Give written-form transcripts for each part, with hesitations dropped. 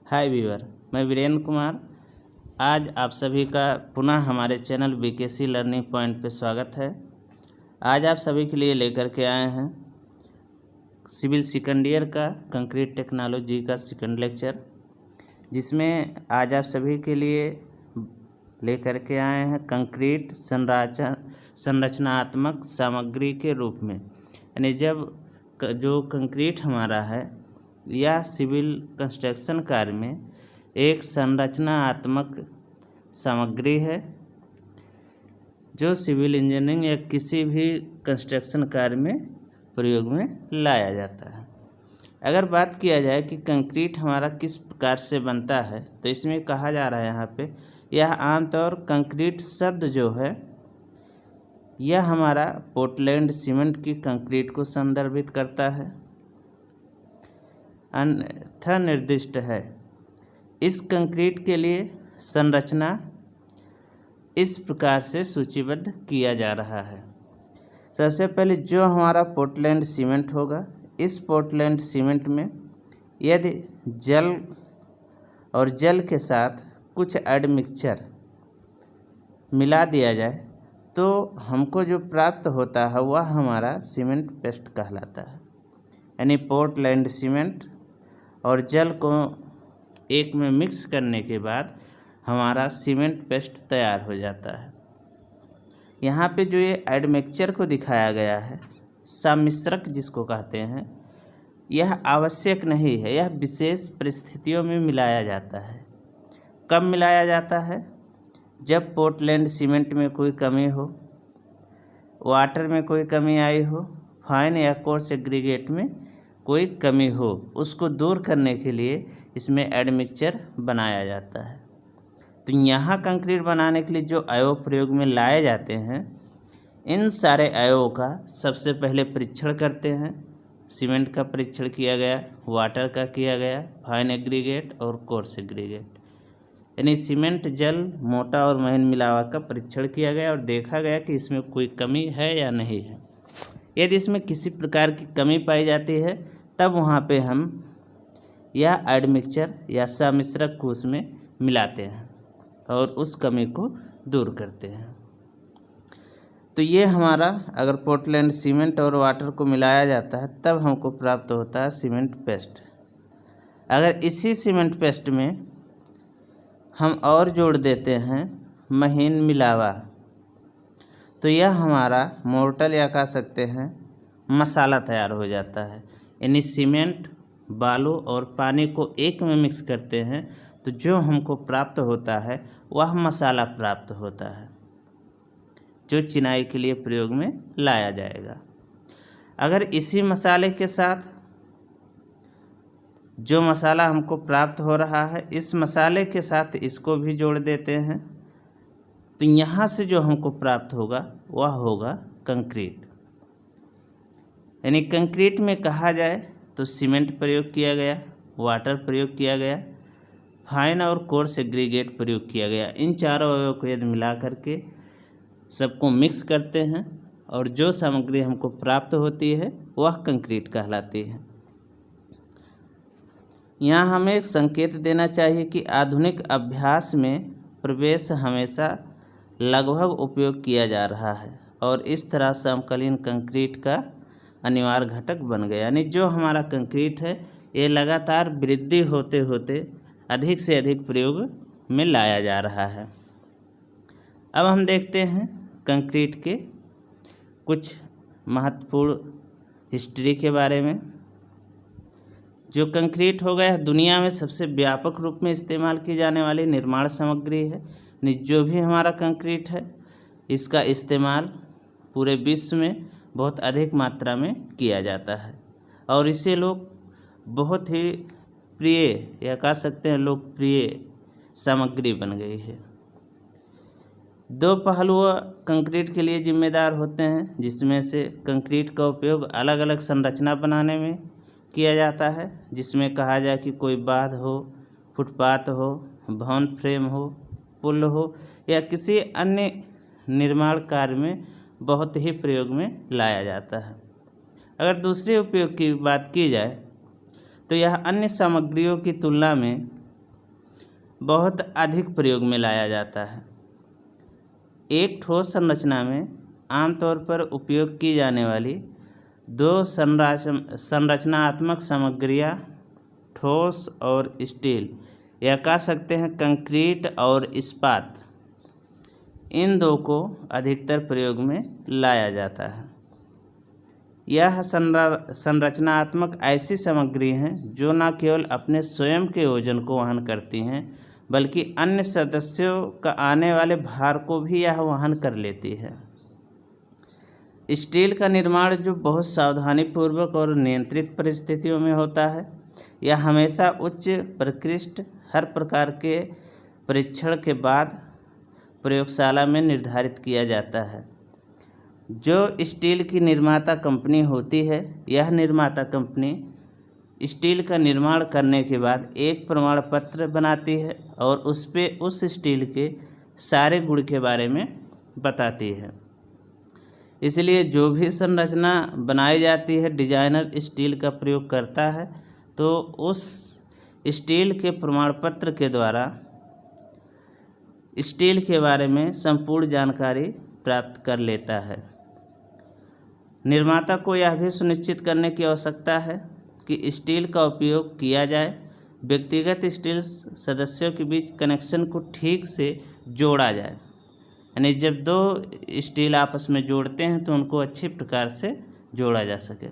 हाय Weaver, मैं वीरेंद्र कुमार। आज आप सभी का पुनः हमारे चैनल बीकेसी लर्निंग पॉइंट पे स्वागत है। आज आप सभी के लिए लेकर के आए हैं सिविल सेकंड ईयर का कंक्रीट टेक्नोलॉजी का सेकंड लेक्चर, जिसमें आज आप सभी के लिए लेकर के आए हैं कंक्रीट संरचनात्मक सामग्री के रूप में। यानी जब जो कंक्रीट हमारा है या सिविल कंस्ट्रक्शन कार्य में एक संरचनात्मक सामग्री है जो सिविल इंजीनियरिंग या किसी भी कंस्ट्रक्शन कार्य में प्रयोग में लाया जाता है। अगर बात किया जाए कि कंक्रीट हमारा किस प्रकार से बनता है, तो इसमें कहा जा रहा है यहाँ पे यह आमतौर कंक्रीट शब्द जो है यह हमारा पोर्टलैंड सीमेंट की कंक्रीट को संदर्भित करता है, अन्यथा निर्दिष्ट है। इस कंक्रीट के लिए संरचना इस प्रकार से सूचीबद्ध किया जा रहा है। सबसे पहले जो हमारा पोर्टलैंड सीमेंट होगा, इस पोर्टलैंड सीमेंट में यदि जल और जल के साथ कुछ एडमिक्सचर मिला दिया जाए तो हमको जो प्राप्त होता है वह हमारा सीमेंट पेस्ट कहलाता है। यानी पोर्टलैंड सीमेंट और जल को एक में मिक्स करने के बाद हमारा सीमेंट पेस्ट तैयार हो जाता है। यहाँ पे जो ये एडमिक्सचर को दिखाया गया है, सम्मिश्रक जिसको कहते हैं, यह आवश्यक नहीं है, यह विशेष परिस्थितियों में मिलाया जाता है। कब मिलाया जाता है? जब पोर्टलैंड सीमेंट में कोई कमी हो, वाटर में कोई कमी आई हो, फाइन या कोर्स एग्रीगेट में कोई कमी हो, उसको दूर करने के लिए इसमें एडमिक्सचर बनाया जाता है। तो यहाँ कंक्रीट बनाने के लिए जो अयोग प्रयोग में लाए जाते हैं, इन सारे अयोगों का सबसे पहले परीक्षण करते हैं। सीमेंट का परीक्षण किया गया, वाटर का किया गया, फाइन एग्रीगेट और कोर्स एग्रीगेट। यानी सीमेंट, जल, मोटा और महीन मिलावा का परीक्षण किया गया और देखा गया कि इसमें कोई कमी है या नहीं है। यदि इसमें किसी प्रकार की कमी पाई जाती है तब वहाँ पे हम यह एडमिक्सचर या सम्मिश्रक को उसमें मिलाते हैं और उस कमी को दूर करते हैं। तो ये हमारा अगर पोर्टलैंड सीमेंट और वाटर को मिलाया जाता है तब हमको प्राप्त होता है सीमेंट पेस्ट। अगर इसी सीमेंट पेस्ट में हम और जोड़ देते हैं महीन मिलावा, तो यह हमारा मोर्टल या कह सकते हैं मसाला तैयार हो जाता है। यानी सीमेंट, बालू और पानी को एक में मिक्स करते हैं तो जो हमको प्राप्त होता है वह मसाला प्राप्त होता है जो चिनाई के लिए प्रयोग में लाया जाएगा। अगर इसी मसाले के साथ जो मसाला हमको प्राप्त हो रहा है, इस मसाले के साथ इसको भी जोड़ देते हैं तो यहाँ से जो हमको प्राप्त होगा वह होगा कंक्रीट। यानी कंक्रीट में कहा जाए तो सीमेंट प्रयोग किया गया, वाटर प्रयोग किया गया, फाइन और कोर्स एग्रीगेट प्रयोग किया गया। इन चारों अवयवों को यदि मिला करके सबको मिक्स करते हैं और जो सामग्री हमको प्राप्त होती है वह कंक्रीट कहलाती है। यहाँ हमें एक संकेत देना चाहिए कि आधुनिक अभ्यास में प्रवेश हमेशा लगभग उपयोग किया जा रहा है और इस तरह समकालीन कंक्रीट का अनिवार्य घटक बन गया। यानी जो हमारा कंक्रीट है ये लगातार वृद्धि होते होते अधिक से अधिक प्रयोग में लाया जा रहा है। अब हम देखते हैं कंक्रीट के कुछ महत्वपूर्ण हिस्ट्री के बारे में। जो कंक्रीट हो गया दुनिया में सबसे व्यापक रूप में इस्तेमाल की जाने वाली निर्माण सामग्री है। जो भी हमारा कंक्रीट है इसका इस्तेमाल पूरे विश्व में बहुत अधिक मात्रा में किया जाता है और इसे लोग बहुत ही प्रिय या कह सकते हैं लोकप्रिय सामग्री बन गई है। दो पहलू कंक्रीट के लिए जिम्मेदार होते हैं, जिसमें से कंक्रीट का उपयोग अलग अलग संरचना बनाने में किया जाता है, जिसमें कहा जाए कि कोई बांध हो, फुटपाथ हो, भवन फ्रेम हो, पुल हो या किसी अन्य निर्माण कार्य में बहुत ही प्रयोग में लाया जाता है। अगर दूसरे उपयोग की बात की जाए तो यह अन्य सामग्रियों की तुलना में बहुत अधिक प्रयोग में लाया जाता है। एक ठोस संरचना में आमतौर पर उपयोग की जाने वाली दो संरचनात्मक सामग्रियाँ ठोस और स्टील, या कह सकते हैं कंक्रीट और इस्पात, इन दो को अधिकतर प्रयोग में लाया जाता है। यह संरचनात्मक ऐसी सामग्री हैं जो न केवल अपने स्वयं के वजन को वहन करती हैं, बल्कि अन्य सदस्यों का आने वाले भार को भी यह वहन कर लेती है। स्टील का निर्माण जो बहुत सावधानीपूर्वक और नियंत्रित परिस्थितियों में होता है, यह हमेशा उच्च परिष्कृत हर प्रकार के परीक्षण के बाद प्रयोगशाला में निर्धारित किया जाता है। जो स्टील की निर्माता कंपनी होती है, यह निर्माता कंपनी स्टील का निर्माण करने के बाद एक प्रमाण पत्र बनाती है और उस पर उस स्टील के सारे गुण के बारे में बताती है। इसलिए जो भी संरचना बनाई जाती है, डिजाइनर स्टील का प्रयोग करता है तो उस स्टील के प्रमाण पत्र के द्वारा स्टील के बारे में संपूर्ण जानकारी प्राप्त कर लेता है। निर्माता को यह भी सुनिश्चित करने की आवश्यकता है कि स्टील का उपयोग किया जाए, व्यक्तिगत स्टील सदस्यों के बीच कनेक्शन को ठीक से जोड़ा जाए, यानी जब दो स्टील आपस में जोड़ते हैं तो उनको अच्छी प्रकार से जोड़ा जा सके।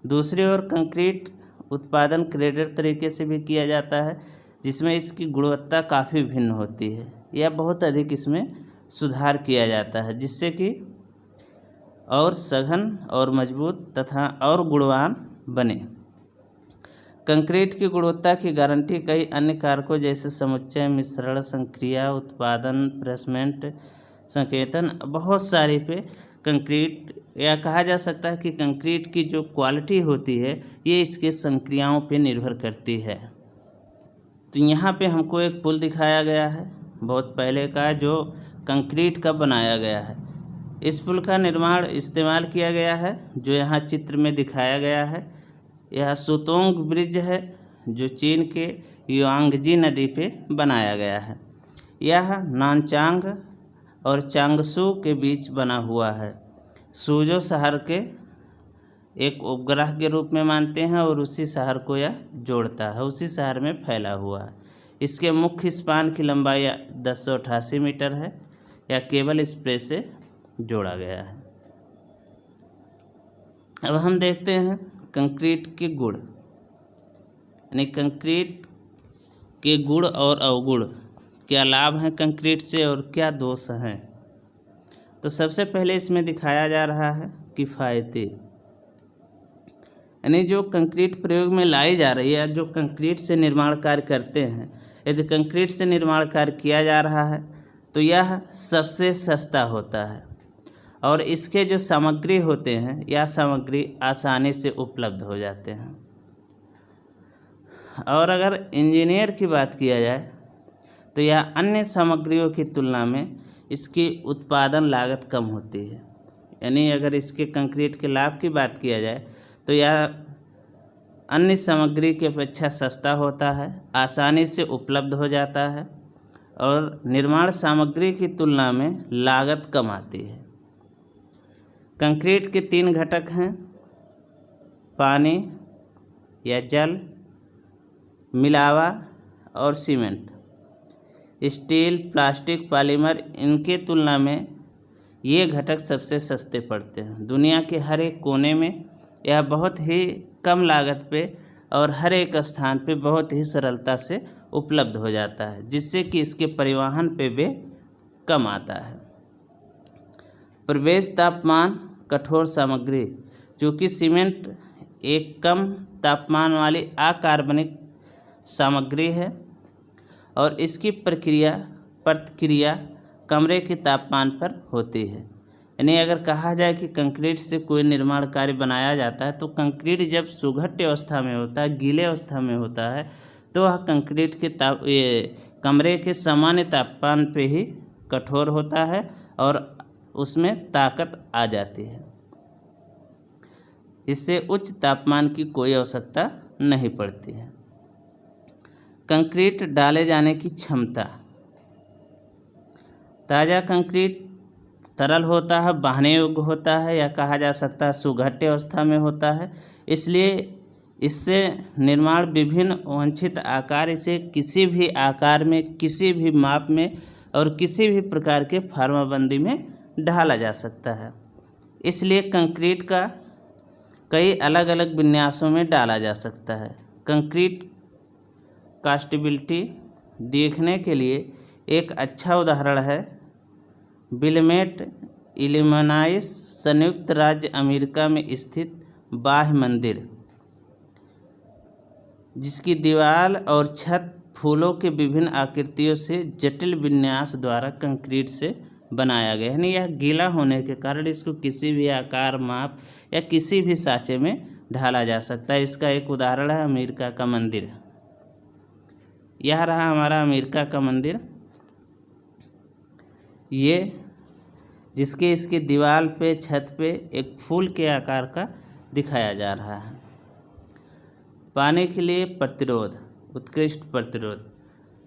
दूसरी ओर कंक्रीट उत्पादन ग्रेडेड तरीके से भी किया जाता है, जिसमें इसकी गुणवत्ता काफ़ी भिन्न होती है। यह बहुत अधिक इसमें सुधार किया जाता है, जिससे कि और सघन और मजबूत तथा और गुणवान बने। कंक्रीट की गुणवत्ता की गारंटी कई अन्य कारकों जैसे समुच्चय, मिश्रण, संक्रिया, उत्पादन, प्लेसमेंट, संकेतन, बहुत सारे पे कंक्रीट, या कहा जा सकता है कि कंक्रीट की जो क्वालिटी होती है ये इसके संक्रियाओं पे निर्भर करती है। तो यहाँ पे हमको एक पुल दिखाया गया है बहुत पहले का, जो कंक्रीट का बनाया गया है। इस पुल का निर्माण इस्तेमाल किया गया है जो यहाँ चित्र में दिखाया गया है। यह सुतोंग ब्रिज है जो चीन के युआंगजी नदी पे बनाया गया है। यह नानचांग और चांगसू के बीच बना हुआ है। सूजो शहर के एक उपग्रह के रूप में मानते हैं और उसी शहर को यह जोड़ता है, उसी शहर में फैला हुआ है। इसके मुख्य स्पान की लंबाई 1088 मीटर है। यह केबल स्प्रे से जोड़ा गया है। अब हम देखते हैं कंक्रीट के गुण, यानी कंक्रीट के गुण और अवगुण, क्या लाभ हैं कंक्रीट से और क्या दोष हैं। तो सबसे पहले इसमें दिखाया जा रहा है किफ़ायती, यानी जो कंक्रीट प्रयोग में लाई जा रही है, जो कंक्रीट से निर्माण कार्य करते हैं, यदि कंक्रीट से निर्माण कार्य किया जा रहा है तो यह सबसे सस्ता होता है और इसके जो सामग्री होते हैं यह सामग्री आसानी से उपलब्ध हो जाते हैं। और अगर इंजीनियर की बात किया जाए तो यह अन्य सामग्रियों की तुलना में इसकी उत्पादन लागत कम होती है। यानी अगर इसके कंक्रीट के लाभ की बात किया जाए तो यह अन्य सामग्री की अपेक्षा सस्ता होता है, आसानी से उपलब्ध हो जाता है और निर्माण सामग्री की तुलना में लागत कम आती है। कंक्रीट के 3 घटक हैं, पानी या जल, मिलावा और सीमेंट। स्टील, प्लास्टिक, पॉलीमर, इनके तुलना में ये घटक सबसे सस्ते पड़ते हैं। दुनिया के हर एक कोने में यह बहुत ही कम लागत पे और हर एक स्थान पे बहुत ही सरलता से उपलब्ध हो जाता है, जिससे कि इसके परिवहन पे भी कम आता है। प्रवेश तापमान कठोर सामग्री, जो कि सीमेंट एक कम तापमान वाली अकार्बनिक सामग्री है और इसकी प्रतिक्रिया कमरे के तापमान पर होती है। यानी अगर कहा जाए कि कंक्रीट से कोई निर्माण कार्य बनाया जाता है तो कंक्रीट जब सुघट्य अवस्था में होता है, गीले अवस्था में होता है, तो वह कंक्रीट के कमरे के सामान्य तापमान पे ही कठोर होता है और उसमें ताकत आ जाती है। इससे उच्च तापमान की कोई आवश्यकता नहीं पड़ती है। कंक्रीट डाले जाने की क्षमता। ताज़ा कंक्रीट तरल होता है, बहने योग्य होता है, या कहा जा सकता है सुघट्य अवस्था में होता है। इसलिए इससे निर्माण विभिन्न वांछित आकार, इसे किसी भी आकार में, किसी भी माप में और किसी भी प्रकार के फार्माबंदी में ढाला जा सकता है। इसलिए कंक्रीट का कई अलग अलग विन्यासों में डाला जा सकता है। कंक्रीट कास्टेबिलिटी देखने के लिए एक अच्छा उदाहरण है विलमेट, इलिनॉइस, संयुक्त राज्य अमेरिका में स्थित बाह्य मंदिर, जिसकी दीवार और छत फूलों के विभिन्न आकृतियों से जटिल विन्यास द्वारा कंक्रीट से बनाया गया है। यानी यह गीला होने के कारण इसको किसी भी आकार, माप या किसी भी साँचे में ढाला जा सकता है। इसका एक उदाहरण है अमेरिका का मंदिर। यह रहा हमारा अमेरिका का मंदिर, ये जिसके इसकी दीवार पे, छत पे एक फूल के आकार का दिखाया जा रहा है। पानी के लिए प्रतिरोध, उत्कृष्ट प्रतिरोध।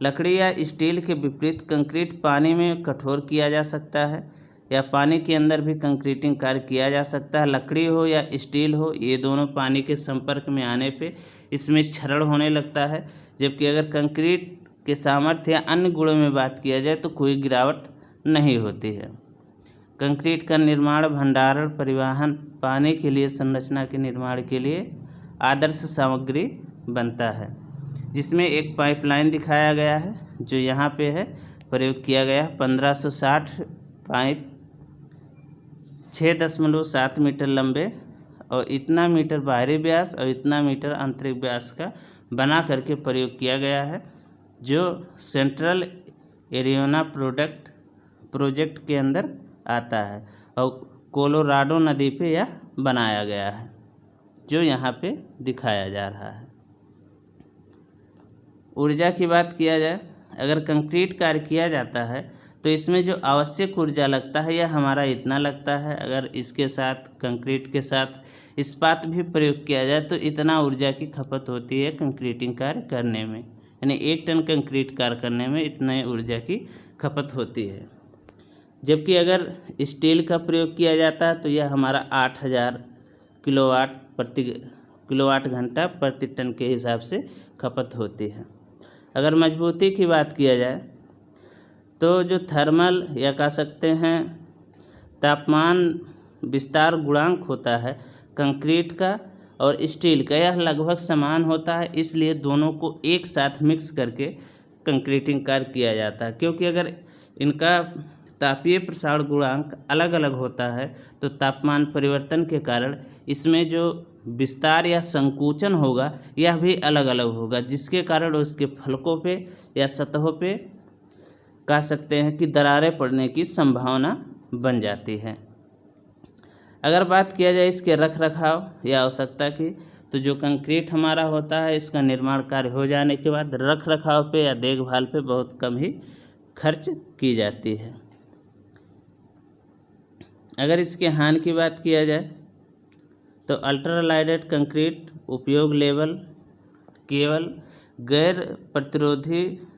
लकड़ी या स्टील के विपरीत कंक्रीट पानी में कठोर किया जा सकता है या पानी के अंदर भी कंक्रीटिंग कार्य किया जा सकता है। लकड़ी हो या स्टील हो, ये दोनों पानी के संपर्क में आने पे इसमें क्षरण होने लगता है। जबकि अगर कंक्रीट के सामर्थ्य या अन्य गुणों में बात किया जाए तो कोई गिरावट नहीं होती है। कंक्रीट का निर्माण, भंडारण, परिवहन, पानी के लिए संरचना के निर्माण के लिए आदर्श सामग्री बनता है, जिसमें एक पाइपलाइन दिखाया गया है जो यहाँ पे है, प्रयोग किया गया है। 1560 पाइप 6.7 मीटर लंबे और इतना मीटर बाहरी व्यास और इतना मीटर आंतरिक व्यास का बना करके प्रयोग किया गया है, जो सेंट्रल एरियोना प्रोजेक्ट के अंदर आता है और कोलोराडो नदी पे यह बनाया गया है, जो यहाँ पे दिखाया जा रहा है। ऊर्जा की बात किया जाए, अगर कंक्रीट कार्य किया जाता है तो इसमें जो आवश्यक ऊर्जा लगता है यह हमारा इतना लगता है। अगर इसके साथ, कंक्रीट के साथ इस्पात भी प्रयोग किया जाए तो इतना ऊर्जा की खपत होती है कंक्रीटिंग कार्य करने में। यानी 1 टन कंक्रीट कार्य करने में इतने ऊर्जा की खपत होती है। जबकि अगर स्टील का प्रयोग किया जाता है तो यह हमारा 8000 किलोवाट घंटा प्रति टन के हिसाब से खपत होती है। अगर मजबूती की बात किया जाए तो जो थर्मल या कह सकते हैं तापमान विस्तार गुणांक होता है कंक्रीट का और स्टील का, यह लगभग समान होता है। इसलिए दोनों को एक साथ मिक्स करके कंक्रीटिंग कार्य किया जाता है, क्योंकि अगर इनका तापीय प्रसार गुणांक अलग अलग होता है तो तापमान परिवर्तन के कारण इसमें जो विस्तार या संकुचन होगा यह भी अलग अलग होगा, जिसके कारण उसके फलकों पे या सतहों पे कह सकते हैं कि दरारें पड़ने की संभावना बन जाती है। अगर बात किया जाए इसके रख रखाव या आवश्यकता की, तो जो कंक्रीट हमारा होता है इसका निर्माण कार्य हो जाने के बाद रख रखाव पे या देखभाल पे बहुत कम ही खर्च की जाती है। अगर इसके हानि की बात किया जाए तो अल्ट्रालाइटेड कंक्रीट उपयोग केवल गैर प्रतिरोधी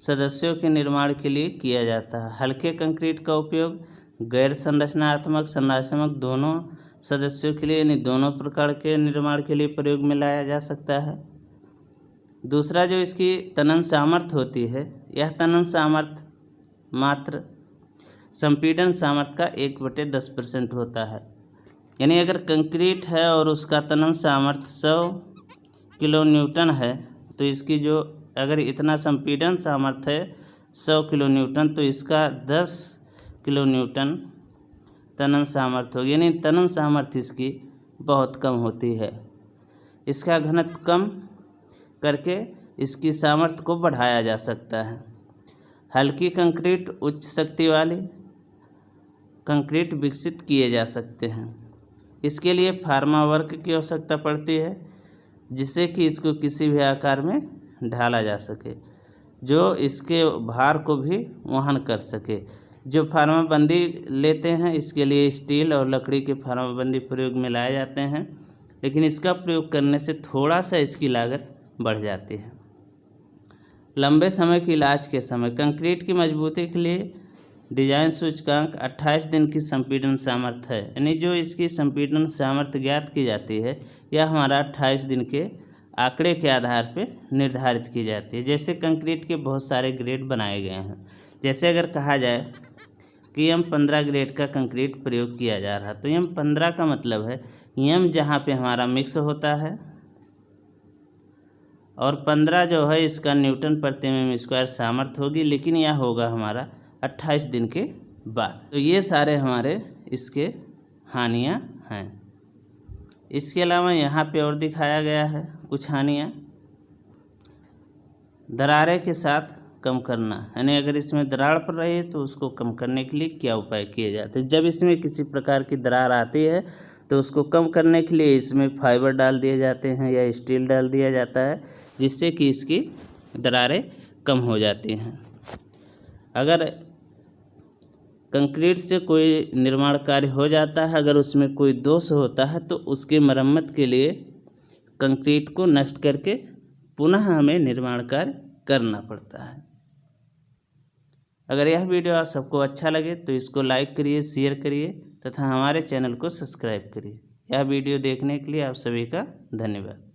सदस्यों के निर्माण के लिए किया जाता है। हल्के कंक्रीट का उपयोग गैर संरचनात्मक, संरचनात्मक दोनों सदस्यों के लिए, यानी दोनों प्रकार के निर्माण के लिए प्रयोग में लाया जा सकता है। दूसरा जो इसकी तनन सामर्थ्य होती है, यह तनन सामर्थ्य मात्र संपीड़न सामर्थ्य का 1/10% होता है। यानी अगर कंक्रीट है और उसका तनन सामर्थ्य 100 किलो न्यूटन है तो इसकी जो अगर इतना संपीड़न सामर्थ्य है 100 किलो न्यूटन, तो इसका 10 किलो न्यूटन तनन सामर्थ्य होगी। यानी तनन सामर्थ्य इसकी बहुत कम होती है। इसका घनत्व कम करके इसकी सामर्थ्य को बढ़ाया जा सकता है। हल्की कंक्रीट, उच्च शक्ति वाली कंक्रीट विकसित किए जा सकते हैं। इसके लिए फार्मा वर्क की आवश्यकता पड़ती है, जिससे कि इसको किसी भी आकार में ढाला जा सके, जो इसके भार को भी वहन कर सके। जो फार्माबंदी लेते हैं इसके लिए स्टील और लकड़ी के फार्माबंदी प्रयोग में लाए जाते हैं, लेकिन इसका प्रयोग करने से थोड़ा सा इसकी लागत बढ़ जाती है। लंबे समय के इलाज के समय कंक्रीट की मजबूती के लिए डिजाइन सूचकांक 28 दिन की संपीड़न सामर्थ्य है, यानी जो इसकी संपीड़न सामर्थ्य ज्ञात की जाती है यह हमारा 28 दिन के आंकड़े के आधार पर निर्धारित की जाती है। जैसे कंक्रीट के बहुत सारे ग्रेड बनाए गए हैं, जैसे अगर कहा जाए कि M15 ग्रेड का कंक्रीट प्रयोग किया जा रहा, तो M15 का मतलब है M जहाँ पे हमारा मिक्स होता है और 15 जो है इसका न्यूटन प्रति मिमी स्क्वायर सामर्थ्य होगी, लेकिन यह होगा हमारा 28 दिन के बाद। तो ये सारे हमारे इसके हानियाँ हैं। इसके अलावा यहाँ पे और दिखाया गया है कुछ हानियाँ। दरारें के साथ कम करना, यानी अगर इसमें दरार पड़ रही है तो उसको कम करने के लिए क्या उपाय किए जाते हैं। जब इसमें किसी प्रकार की दरार आती है तो उसको कम करने के लिए इसमें फाइबर डाल दिए जाते हैं या स्टील डाल दिया जाता है, जिससे कि इसकी दरारें कम हो जाती हैं। अगर कंक्रीट से कोई निर्माण कार्य हो जाता है, अगर उसमें कोई दोष होता है तो उसकी मरम्मत के लिए कंक्रीट को नष्ट करके पुनः हमें निर्माण कार्य करना पड़ता है। अगर यह वीडियो आप सबको अच्छा लगे तो इसको लाइक करिए, शेयर करिए तथा हमारे चैनल को सब्सक्राइब करिए। यह वीडियो देखने के लिए आप सभी का धन्यवाद।